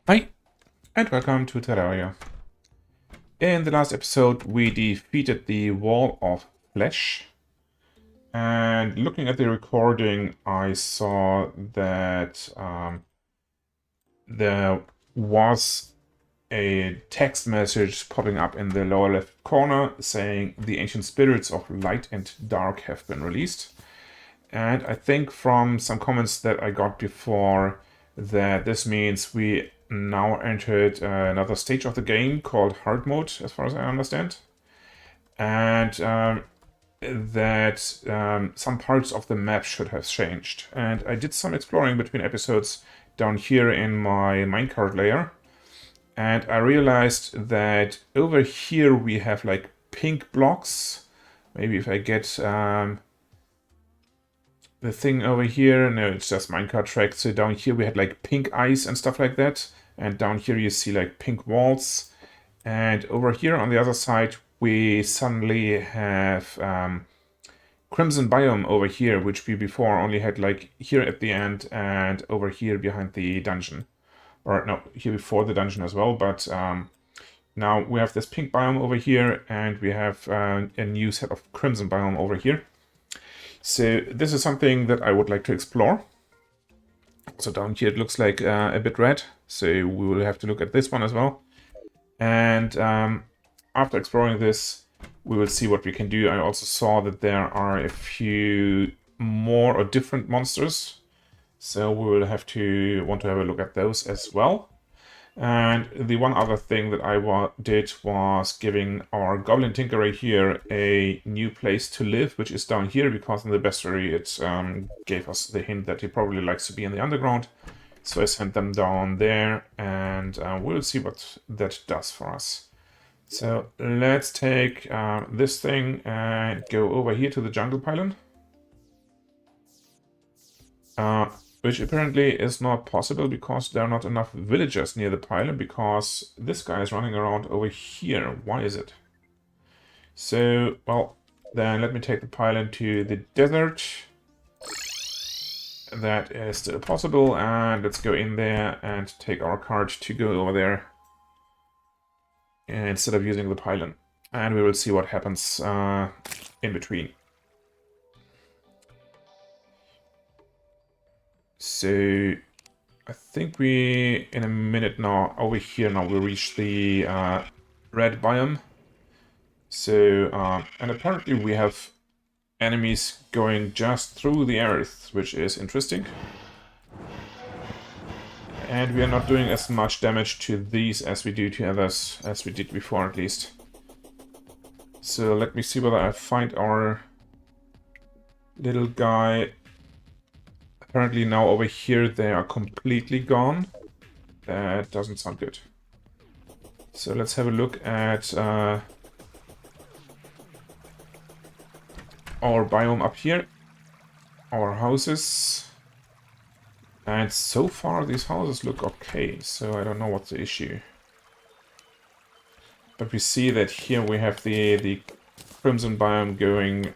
Hi, and welcome to Terraria. In the last episode, we defeated the Wall of Flesh. And looking at the recording, I saw that there was a text message popping up in the lower left corner saying the ancient spirits of light and dark have been released. And I think from some comments that I got before that this means we now entered another stage of the game called hard mode, as far as I understand. And that some parts of the map should have changed. And I did some exploring between episodes down here in my minecart layer. And I realized that over here we have like pink blocks. Maybe if I get the thing over here, no, it's just minecart track. So down here we had like pink ice and stuff like that. And down here you see like pink walls. And over here on the other side, we suddenly have crimson biome over here, which we before only had like here at the end and over here behind the dungeon. Or no, here before the dungeon as well, but now we have this pink biome over here, and we have a new set of crimson biome over here. So this is something that I would like to explore. So down here it looks like a bit red, so we will have to look at this one as well. And after exploring this, we will see what we can do. I also saw that there are a few more or different monsters, so we will want to have a look at those as well. And the one other thing that I did was giving our Goblin Tinkerer here a new place to live, which is down here, because in the bestiary it gave us the hint that he probably likes to be in the underground. So I sent them down there, and we'll see what that does for us. So let's take this thing and go over here to the jungle pylon. Which apparently is not possible because there are not enough villagers near the pylon, because this guy is running around over here. Why is it? So, well, then let me take the pylon to the desert. That is still possible, and let's go in there and take our cart to go over there instead of using the pylon. And we will see what happens in between. So I think we, in a minute now, over here now, we reach the red biome. So, and apparently we have enemies going just through the earth, which is interesting. And we are not doing as much damage to these as we do to others, as we did before at least. So let me see whether I find our little guy. Apparently now over here they are completely gone. That doesn't sound good. So let's have a look at our biome up here. Our houses. And so far these houses look okay, so I don't know what's the issue. But we see that here we have the crimson biome going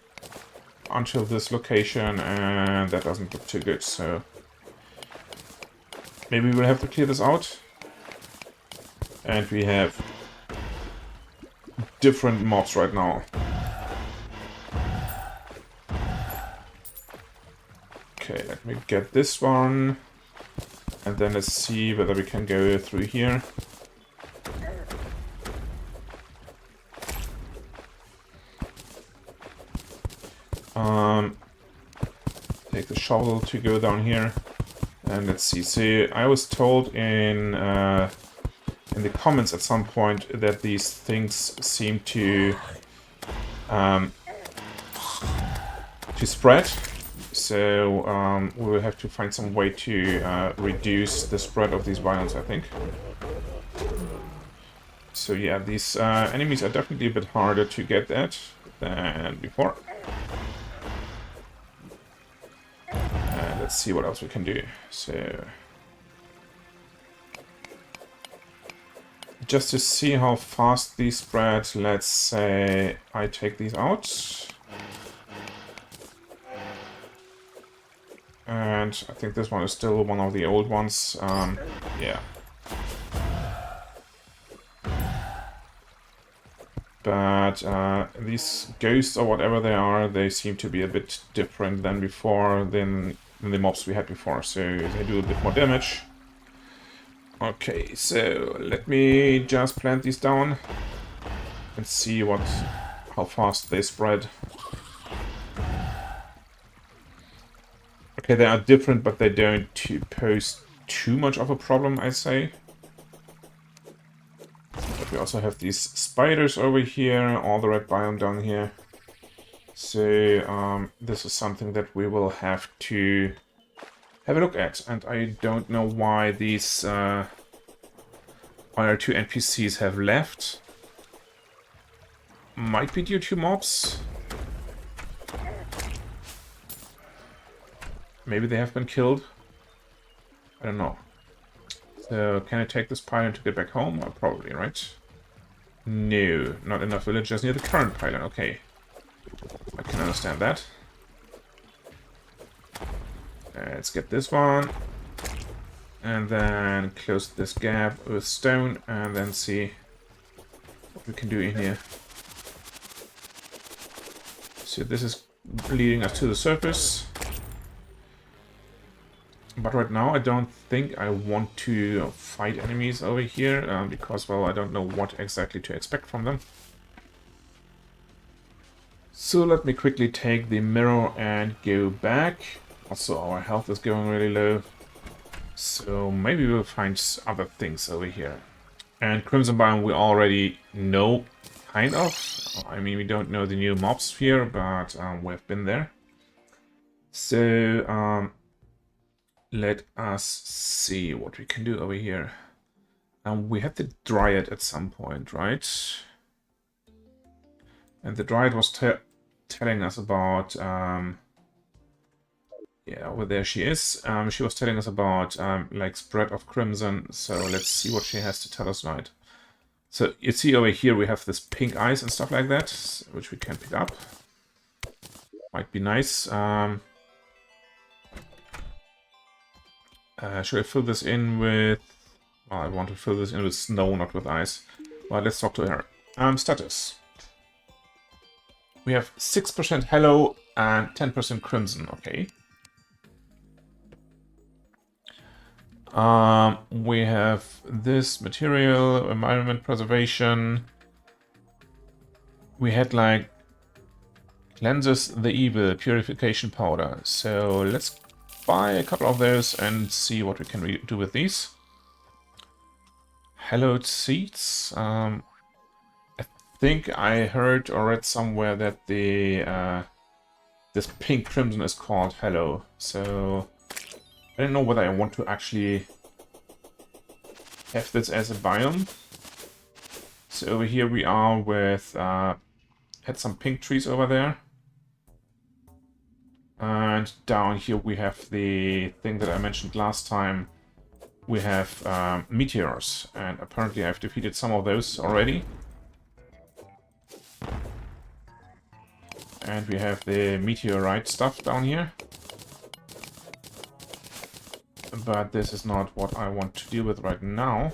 until this location, and that doesn't look too good, so maybe we'll have to clear this out. And we have different mobs right now. Okay, let me get this one, and then let's see whether we can go through here. Take the shovel to go down here, and let's see. So I was told in the comments at some point that these things seem to spread. So we will have to find some way to reduce the spread of these biomes, I think. So yeah, these enemies are definitely a bit harder to get at than before. And let's see what else we can do. So just to see how fast these spread, let's say I take these out. And I think this one is still one of the old ones. Yeah. But these ghosts or whatever they are, they seem to be a bit different than before, than the mobs we had before. So they do a bit more damage. Okay, so let me just plant these down and see how fast they spread. Okay, they are different, but they don't pose too much of a problem, I'd say. But we also have these spiders over here, all the red biome down here. So this is something that we will have to have a look at. And I don't know why these other two NPCs have left. Might be due to mobs. Maybe they have been killed. I don't know. So, can I take this pylon to get back home? Oh, probably, right? No, not enough villagers near the current pylon. Okay. I can understand that. Let's get this one. And then close this gap with stone and then see what we can do in here. So this is leading us to the surface. But right now I don't think I want to fight enemies over here, because, well, I don't know what exactly to expect from them. So let me quickly take the mirror and go back. Also, our health is going really low. So maybe we'll find other things over here. And Crimson Biome we already know, kind of. I mean, we don't know the new mob sphere, but we've been there. So, let us see what we can do over here. We had the Dryad at some point, right? And the Dryad was telling us about... yeah, over there she is. She was telling us about, like, spread of crimson. So let's see what she has to tell us, right? So you see over here we have this pink eyes and stuff like that, which we can pick up. Might be nice. Should I fill this in with... Well, I want to fill this in with snow, not with ice. Well, let's talk to her. Status. We have 6% Hallow and 10% Crimson. Okay. We have this material, environment preservation. We had, like, cleanses the evil, purification powder. So let's buy a couple of those and see what we can do with these. Hallowed seeds. I think I heard or read somewhere that the this pink crimson is called Hallow. So I don't know whether I want to actually have this as a biome. So over here we are with had some pink trees over there. And down here we have the thing that I mentioned last time. We have meteors, and apparently I've defeated some of those already. And we have the meteorite stuff down here. But this is not what I want to deal with right now.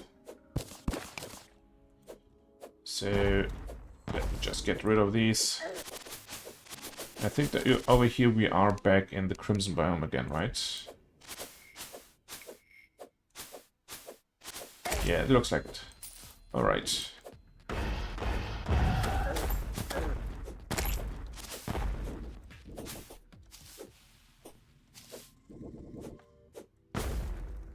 So let me just get rid of these. I think that over here we are back in the Crimson Biome again, right? Yeah, it looks like it. Alright.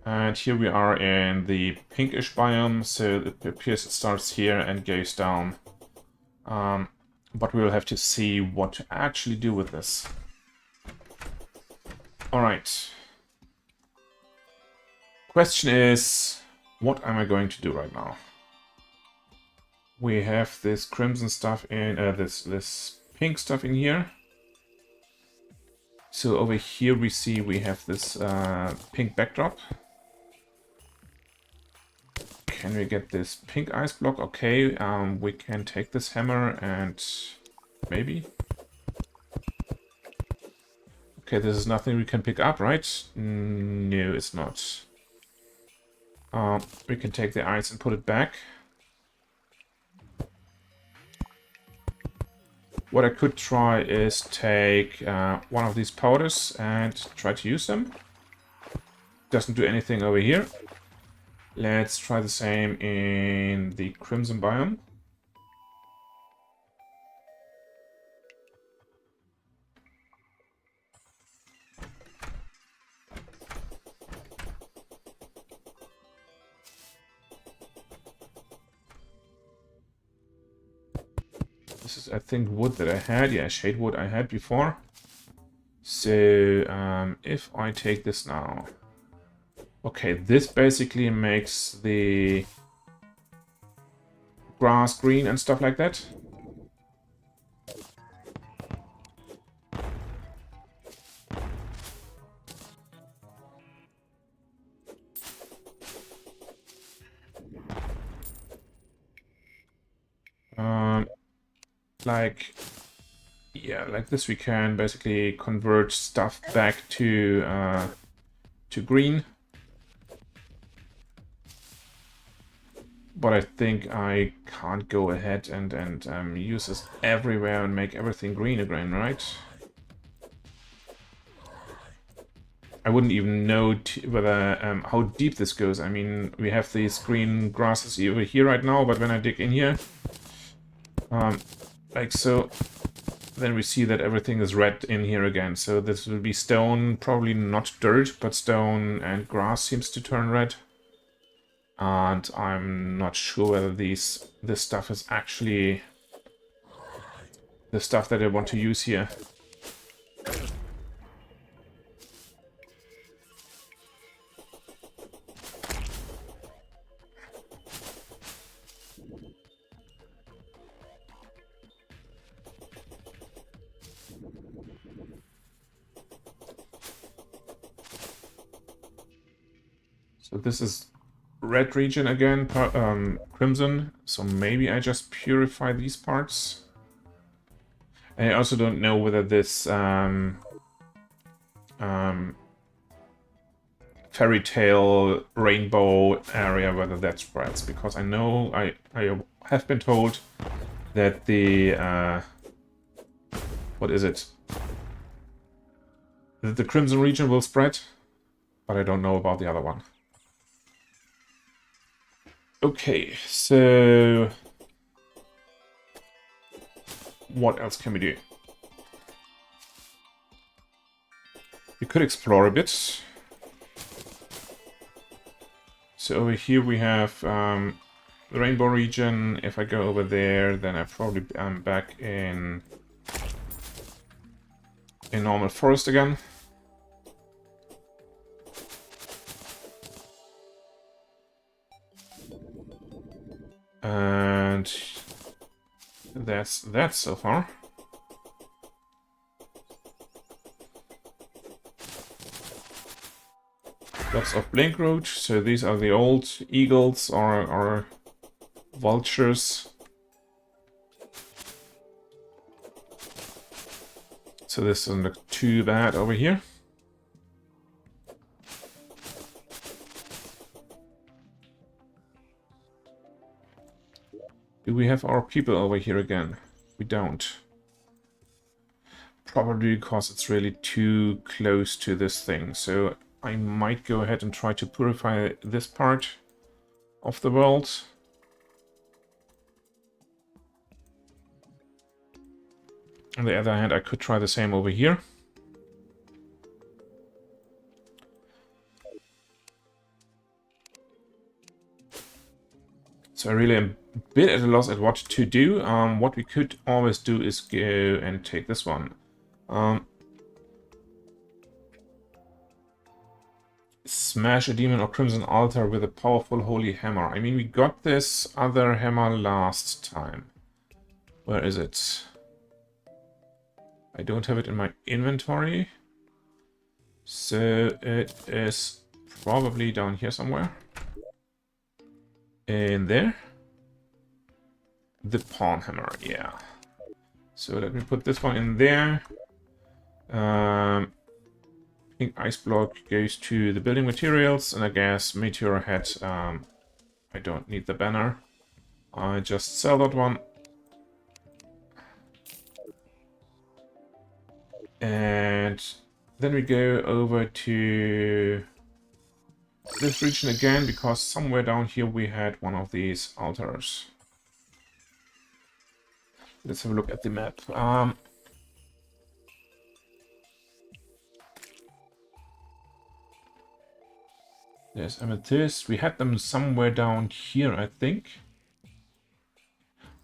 And here we are in the pinkish biome, so it appears it starts here and goes down. But we will have to see what to actually do with this. Alright. Question is, what am I going to do right now? We have this crimson stuff in, this pink stuff in here. So over here we see we have this pink backdrop. Can we get this pink ice block? Okay, we can take this hammer and maybe. Okay, this is nothing we can pick up, right? No, it's not. We can take the ice and put it back. What I could try is take one of these powders and try to use them. Doesn't do anything over here. Let's try the same in the crimson biome. This is, I think, wood that I had. Yeah, shade wood I had before. So, if I take this now... Okay, this basically makes the grass green and stuff like that. Like, yeah, like this we can basically convert stuff back to green. But I think I can't go ahead and use this everywhere and make everything green again, right? I wouldn't even know whether how deep this goes. I mean, we have these green grasses over here right now, but when I dig in here, like so, then we see that everything is red in here again. So this will be stone, probably not dirt, but stone and grass seems to turn red. And I'm not sure whether this stuff is actually the stuff that I want to use here. So this is red region again, crimson. So maybe I just purify these parts. And I also don't know whether this fairy tale rainbow area, whether that spreads, because I know I have been told that the what is it? That the crimson region will spread, but I don't know about the other one. Okay, so what else can we do? We could explore a bit. So over here we have the rainbow region. If I go over there, then I probably am back in normal forest again. And that's that so far. Lots of blink root. So these are the old eagles or vultures. So this doesn't look too bad over here. Do we have our people over here again? We don't. Probably because it's really too close to this thing. So I might go ahead and try to purify this part of the world. On the other hand, I could try the same over here. So I really am a bit at a loss at what to do. What we could always do is go and take this one. Smash a demon or crimson altar with a powerful holy hammer. I mean, we got this other hammer last time. Where is it? I don't have it in my inventory. So it is probably down here somewhere. In there. The pawn hammer, yeah. So let me put this one in there. Pink ice block goes to the building materials, and I guess meteor head. I don't need the banner. I just sell that one. And then we go over to this region again, because somewhere down here we had one of these altars. Let's have a look at the map. There's amethyst. We had them somewhere down here, I think.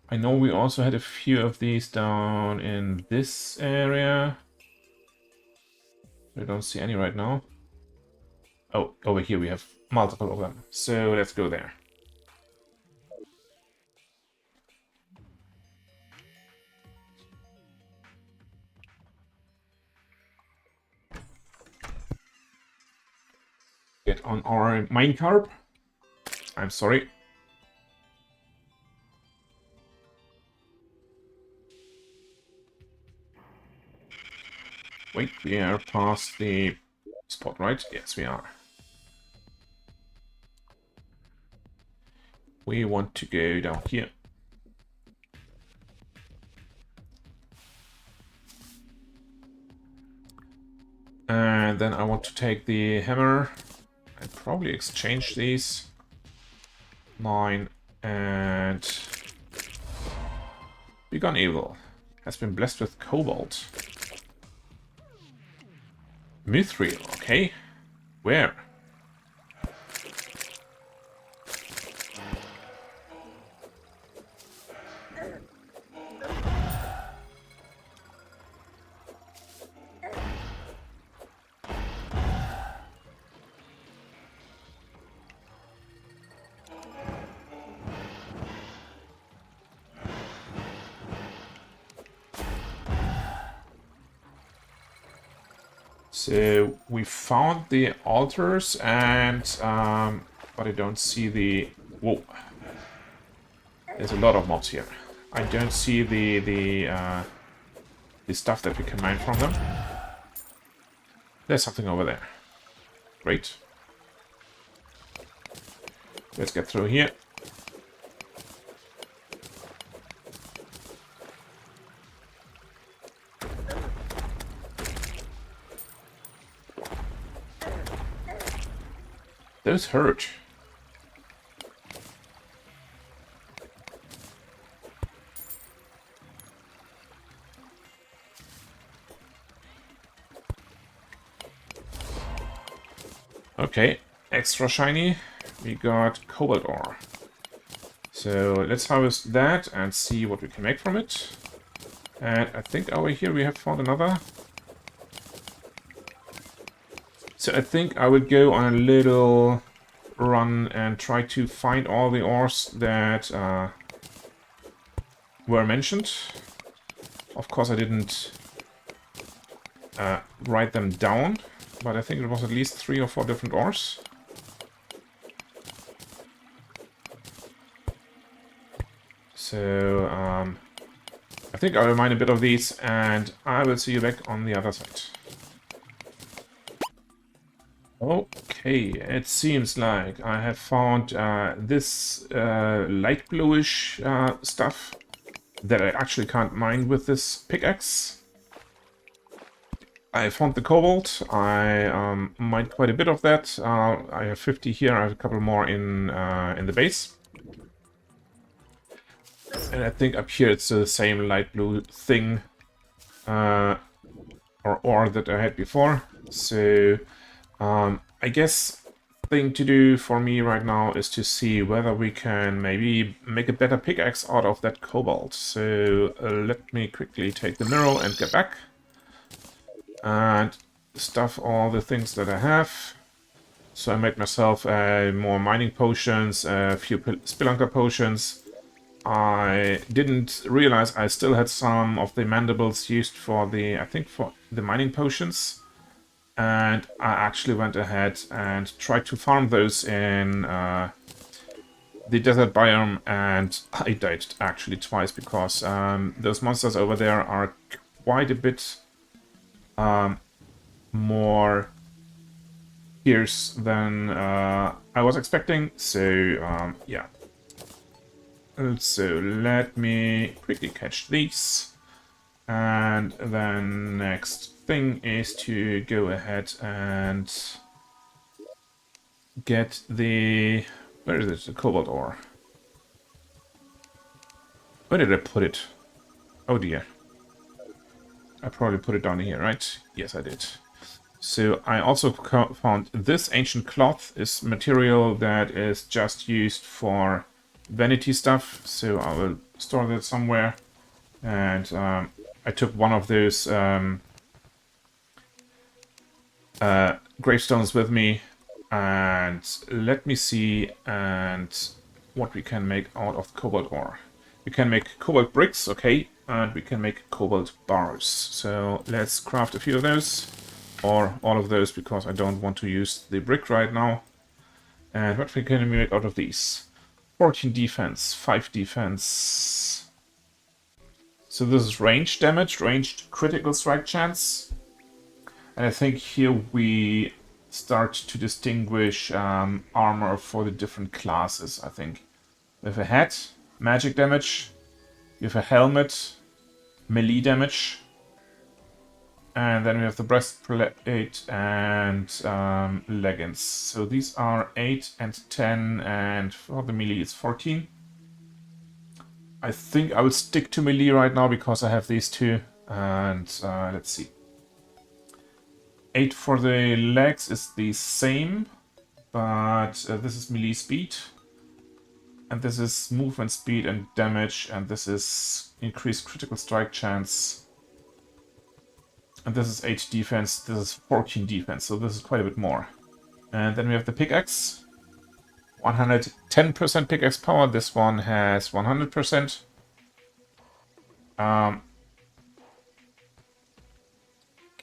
I know we also had a few of these down in this area. I don't see any right now. Oh, over here we have multiple of them. So let's go there. Get on our minecart. I'm sorry. Wait, we are past the spot, right? Yes, we are. We want to go down here. And then I want to take the hammer and probably exchange these. 9 and Begone Evil. Has been blessed with cobalt. Mithril, okay. Where? So we found the altars, and but I don't see the. Whoa! There's a lot of mobs here. I don't see the stuff that we can mine from them. There's something over there. Great. Let's get through here. Those hurt. Okay, extra shiny. We got cobalt ore. So let's harvest that and see what we can make from it. And I think over here we have found another. So I think I would go on a little run and try to find all the ores that were mentioned. Of course I didn't write them down, but I think it was at least 3 or 4 different ores. So I think I will mine a bit of these, and I will see you back on the other side. Okay, it seems like I have found this light bluish stuff that I actually can't mine with this pickaxe. I found the cobalt. I mined quite a bit of that. I have 50 here. I have a couple more in the base. And I think up here it's the same light blue thing or ore that I had before. So I guess thing to do for me right now is to see whether we can maybe make a better pickaxe out of that cobalt. So let me quickly take the mirror and get back. And stuff all the things that I have. So I made myself more mining potions, a few spelunker potions. I didn't realize I still had some of the mandibles used for the, I think for the mining potions. And I actually went ahead and tried to farm those in the desert biome, and I died actually twice because those monsters over there are quite a bit more fierce than I was expecting. So yeah. So let me quickly catch these. And then next thing is to go ahead and get the... Where is it? The cobalt ore. Where did I put it? Oh dear. I probably put it down here, right? Yes, I did. So I also found this ancient cloth is material that is just used for vanity stuff. So I will store that somewhere. And I took one of those gravestones with me. And let me see what we can make out of cobalt ore. We can make cobalt bricks, okay, and we can make cobalt bars. So let's craft a few of those, or all of those, because I don't want to use the brick right now. And what can we make out of these? 14 defense, 5 defense. So this is range damage, ranged critical strike chance. And I think here we start to distinguish armor for the different classes, I think. We have a hat, magic damage. We have a helmet, melee damage. And then we have the breastplate and leggings. So these are 8 and 10, and for the melee it's 14. I think I will stick to melee right now because I have these two. And let's see. 8 for the legs is the same, but this is melee speed. And this is movement speed and damage, and this is increased critical strike chance. And this is 8 defense, this is 14 defense, so this is quite a bit more. And then we have the pickaxe. 110% pickaxe power, this one has 100%.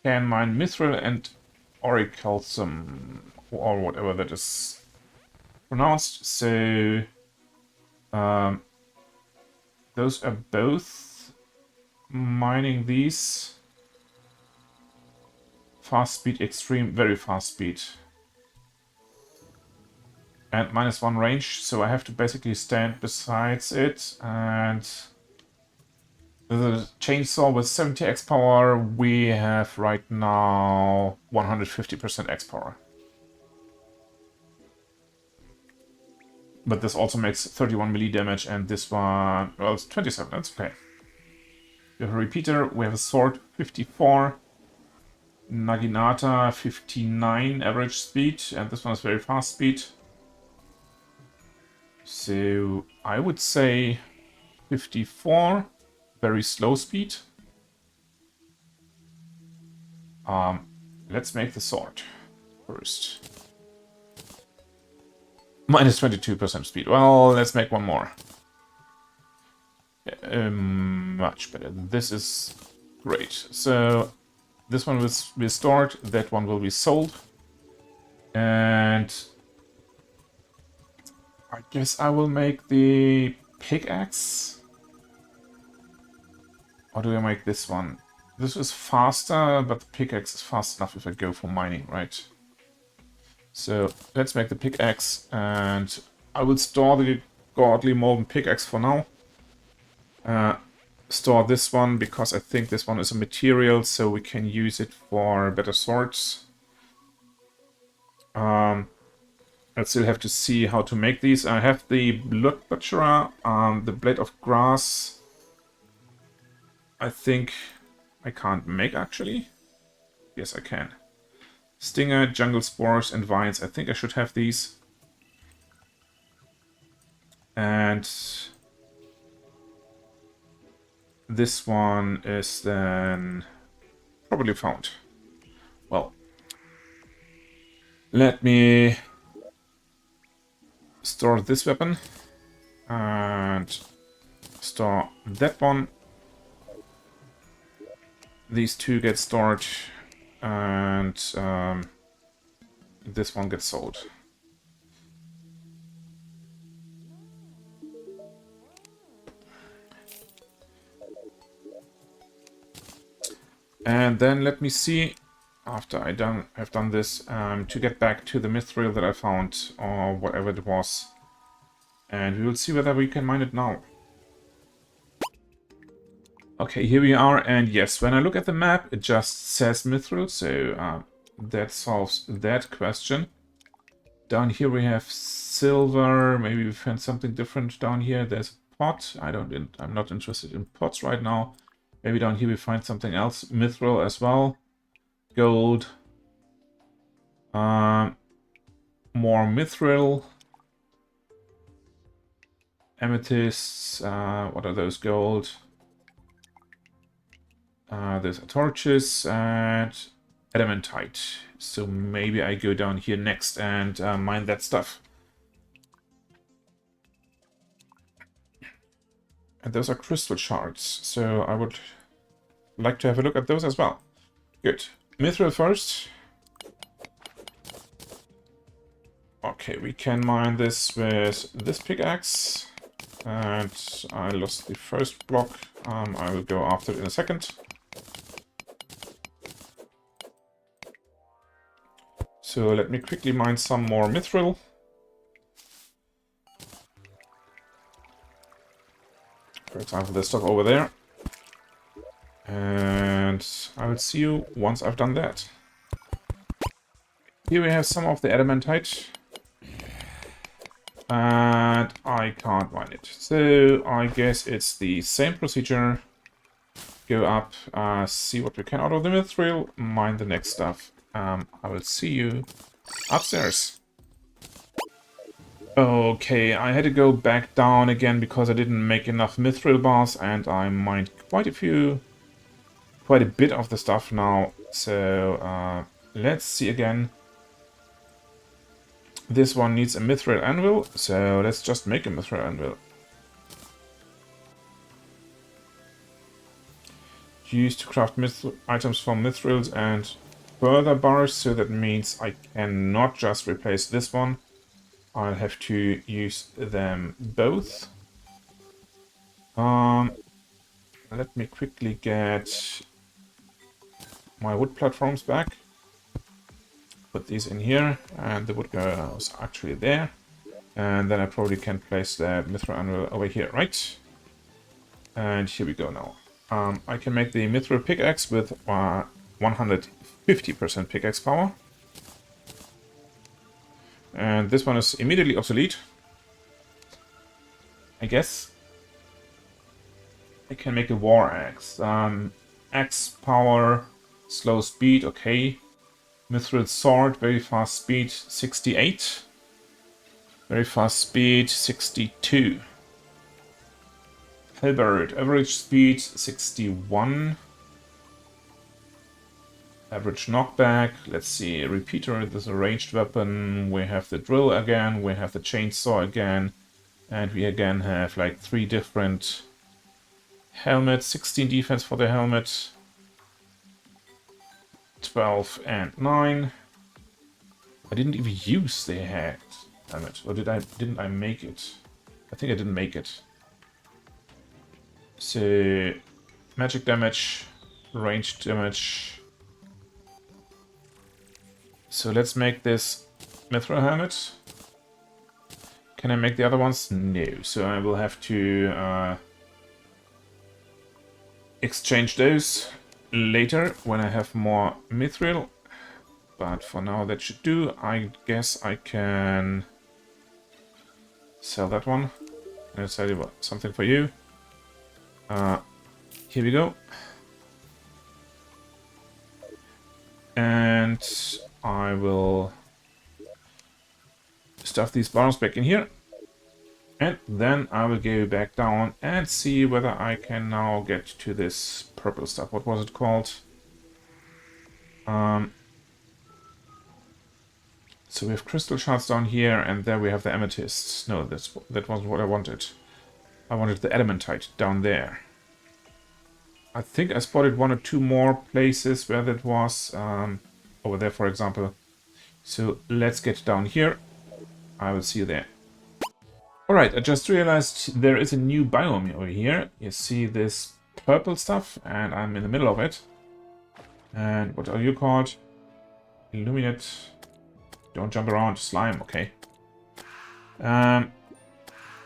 Can mine mithril and orichalcum, or whatever that is pronounced. So those are both mining these. Fast speed, extreme, very fast speed. And -1 range, so I have to basically stand besides it. And the chainsaw with 70 X power, we have right now 150% X power. But this also makes 31 melee damage, and this one, well, it's 27, that's okay. We have a repeater, we have a sword, 54. Naginata, 59 average speed, and this one is very fast speed. So I would say 54. Very slow speed. Let's make the sword first. -22% speed. Well, let's make one more. Much better. This is great. So this one will be stored. That one will be sold. And I guess I will make the pickaxe. Or do I make this one? This is faster, but the pickaxe is fast enough if I go for mining, right? So let's make the pickaxe, and I will store the godly molten pickaxe for now. Store this one because I think this one is a material, so we can use it for better swords. I still have to see how to make these. I have the blood butcherer, the blade of grass. I think I can't make, actually. Yes, I can. Stinger, jungle spores, and vines. I think I should have these. And this one is then probably found. Well, let me store this weapon and store that one. These two get stored, and this one gets sold. And then let me see, after I've done this, to get back to the mithril that I found, or whatever it was. And we will see whether we can mine it now. Okay, here we are, and yes, when I look at the map, it just says mithril, so that solves that question. Down here we have silver. Maybe we find something different down here. There's a pot. I'm not interested in pots right now. Maybe down here we find something else. Mithril as well. Gold. More mithril. Amethysts. What are those? Gold. There's torches and adamantite. So maybe I go down here next and mine that stuff. And those are crystal shards, so I would like to have a look at those as well. Good. Mithril first. Okay, we can mine this with this pickaxe. And I lost the first block. I will go after it in a second. So let me quickly mine some more mithril. For example, this stuff over there. And I will see you once I've done that. Here we have some of the adamantite. And I can't mine it. So I guess it's the same procedure. Go up, see what we can out of the mithril, mine the next stuff. I will see you upstairs. Okay, I had to go back down again because I didn't make enough mithril bars, and I mined quite a bit of the stuff now. So let's see again. This one needs a mithril anvil, so let's just make a mithril anvil. Used to craft items from mithrils and further bars, so that means I cannot just replace this one. I'll have to use them both. Let me quickly get my wood platforms back. Put these in here, and the wood goes actually there. And then I probably can place the mithril anvil over here, right? And here we go now. I can make the mithril pickaxe with 150% pickaxe power. And this one is immediately obsolete. I guess. I can make a war axe. Axe power, slow speed, okay. Mithril sword, very fast speed, 68. Very fast speed, 62. Halberd, average speed, 61. Average knockback, let's see, repeater, this is a ranged weapon. We have the drill again, we have the chainsaw again. And we again have like 3 different helmets, 16 defense for the helmet. 12 and 9. I didn't even use the helmet, or didn't I make it? I think I didn't make it. So, magic damage, ranged damage. So let's make this mithril helmet. Can I make the other ones? No. So I will have to exchange those later when I have more mithril. But for now that should do. I guess I can sell that one. I'll sell you something for you. Here we go. And I will stuff these bars back in here. And then I will go back down and see whether I can now get to this purple stuff. What was it called? So we have crystal shards down here, and there we have the amethysts. No, that wasn't what I wanted. I wanted the adamantite down there. I think I spotted 1 or 2 more places where that was. Over there, for example. So let's get down here. I will see you there. Alright, I just realized there is a new biome over here. You see this purple stuff, and I'm in the middle of it. And what are you called? Illuminate. Don't jump around. Slime, okay.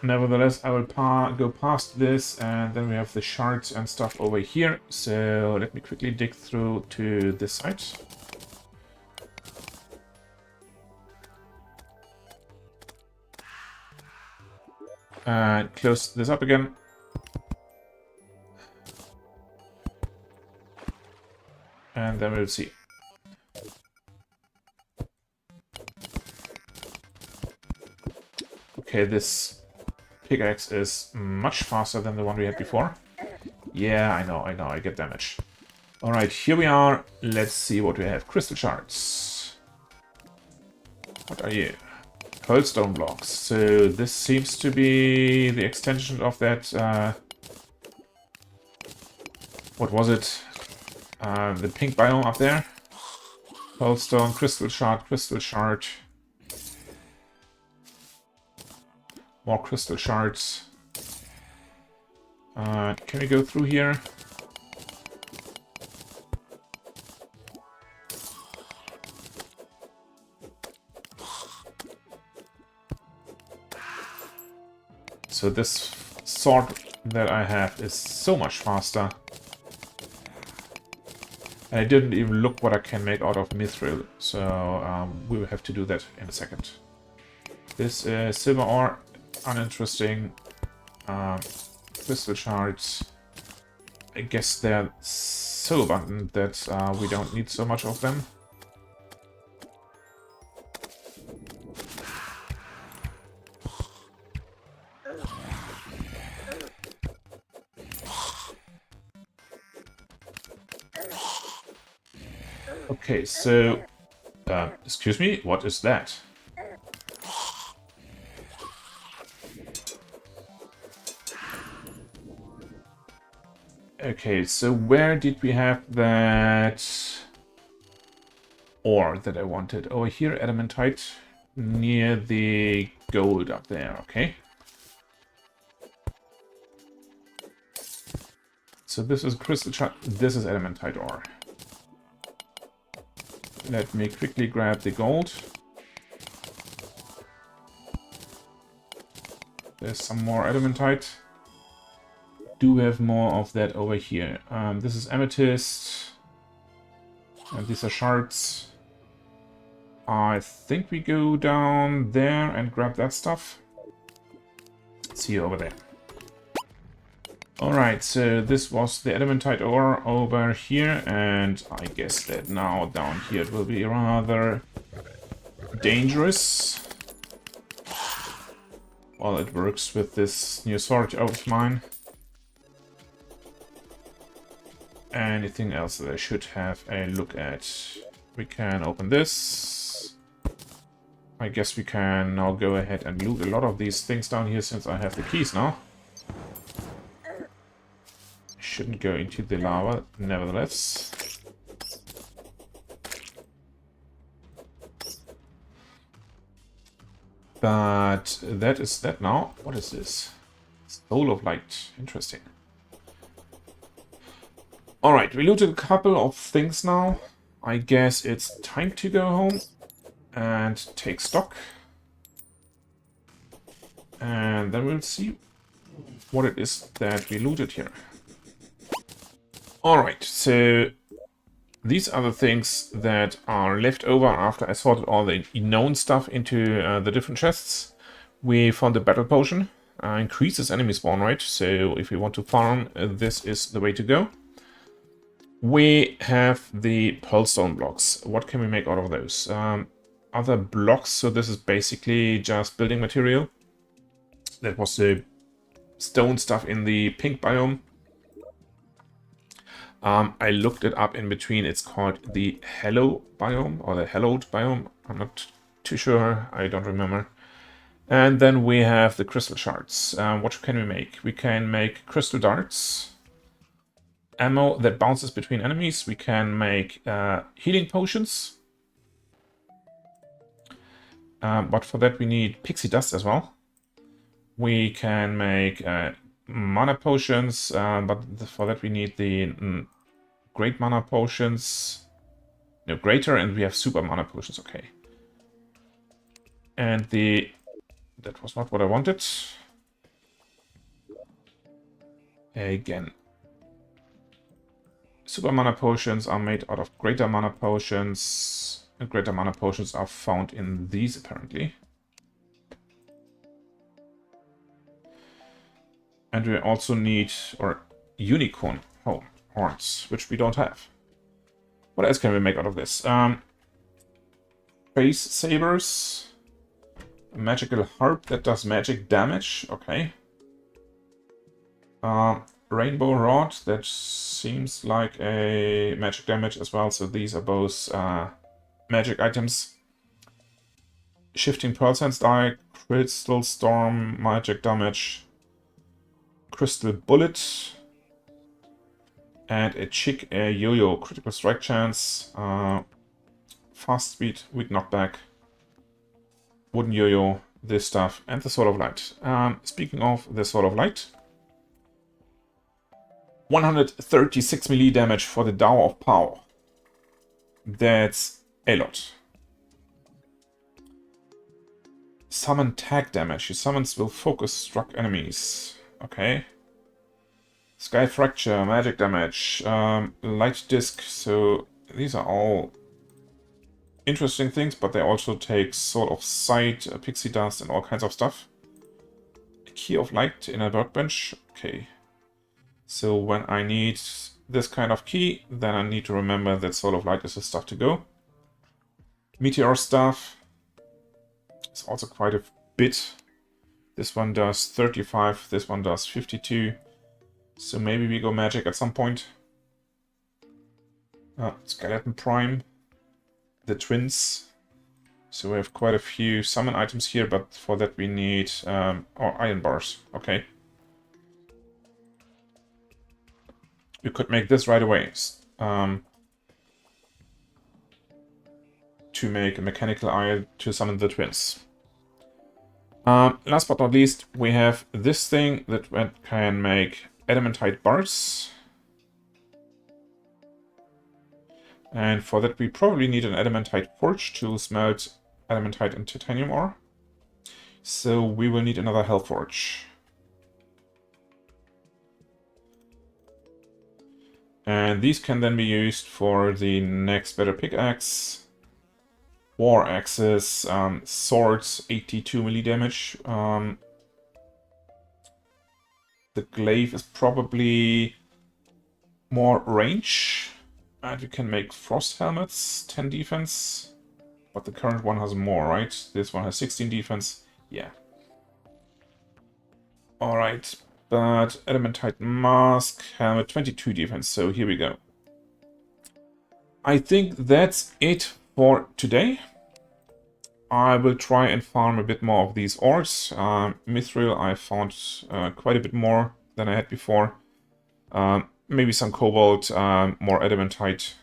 Nevertheless, I will go past this, and then we have the shards and stuff over here. So let me quickly dig through to this side. And close this up again. And then we'll see. Okay, this pickaxe is much faster than the one we had before. Yeah, I know, I get damage. Alright, here we are. Let's see what we have. Crystal shards. What are you? Coldstone blocks. So this seems to be the extension of that... what was it? The pink biome up there. Coldstone, crystal shard, crystal shard. More crystal shards. Can we go through here? So this sword that I have is so much faster. And I didn't even look what I can make out of mithril. So we will have to do that in a second. This is silver ore. Uninteresting. Crystal shards. I guess they're so abundant that we don't need so much of them. Okay, so... excuse me, what is that? Okay, so where did we have that ore that I wanted? Over here, adamantite, near the gold up there, okay. So this is crystal shard, this is adamantite ore. Let me quickly grab the gold. There's some more adamantite. Do have more of that over here. This is amethyst. And these are shards. I think we go down there and grab that stuff. See you over there. Alright, so this was the adamantite ore over here, and I guess that now down here it will be rather dangerous. Well, it works with this new sword of mine. Anything else that I should have a look at? We can open this. I guess we can now go ahead and loot a lot of these things down here since I have the keys now. Shouldn't go into the lava, nevertheless. But that is that now. What is this? Soul of Light. Interesting. Alright, we looted a couple of things now. I guess it's time to go home and take stock. And then we'll see what it is that we looted here. Alright, so these are the things that are left over after I sorted all the known stuff into the different chests. We found a battle potion, increases enemy spawn rate, so if we want to farm, this is the way to go. We have the pearlstone blocks. What can we make out of those? Other blocks, so this is basically just building material. That was the stone stuff in the pink biome. I looked it up in between. It's called the Hallow biome, or the Hallowed biome. I'm not too sure. I don't remember. And then we have the crystal shards. What can we make? We can make crystal darts. Ammo that bounces between enemies. We can make healing potions. But for that we need pixie dust as well. We can make mana potions, but for that we need the great mana potions. No, greater, and we have super mana potions, okay. And that was not what I wanted. Again. Super mana potions are made out of greater mana potions. And greater mana potions are found in these, apparently. And we also need, unicorn horns, which we don't have. What else can we make out of this? Face sabers. A magical harp that does magic damage. Okay. Rainbow rod. That seems like a magic damage as well. So these are both magic items. Shifting pearl sandstyle. Crystal storm. Magic damage. Crystal bullet. And a chick, a yo-yo, critical strike chance, fast speed, weak knockback, wooden yo-yo, this stuff, and the Sword of Light. Speaking of the Sword of Light, 136 melee damage for the Tower of Power. That's a lot. Summon tag damage. Your summons will focus struck enemies. Okay. Sky Fracture, magic damage, light disc, so these are all interesting things, but they also take Sword of Sight, pixie dust, and all kinds of stuff. A Key of Light in a workbench, okay. So when I need this kind of key, then I need to remember that Sword of Light is the stuff to go. Meteor Staff is also quite a bit. This one does 35, this one does 52. So maybe we go magic at some point. Skeleton Prime. The twins. So we have quite a few summon items here, but for that we need iron bars. Okay. We could make this right away. To make a mechanical eye to summon the twins. Last but not least, we have this thing that can make adamantite bars. And for that we probably need an adamantite forge to smelt adamantite and titanium ore. So we will need another hell forge. And these can then be used for the next better pickaxe, war axes, swords, 82 melee damage. The glaive is probably more range. And we can make frost helmets, 10 defense. But the current one has more, right? This one has 16 defense. Yeah. Alright. But adamantite mask, helmet, 22 defense. So here we go. I think that's it for today. I will try and farm a bit more of these ores. Mithril I found quite a bit more than I had before. Maybe some cobalt, more adamantite.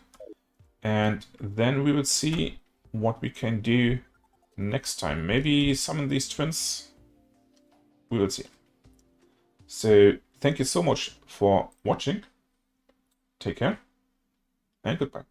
And then we will see what we can do next time. Maybe summon these twins. We will see. So thank you so much for watching. Take care and goodbye.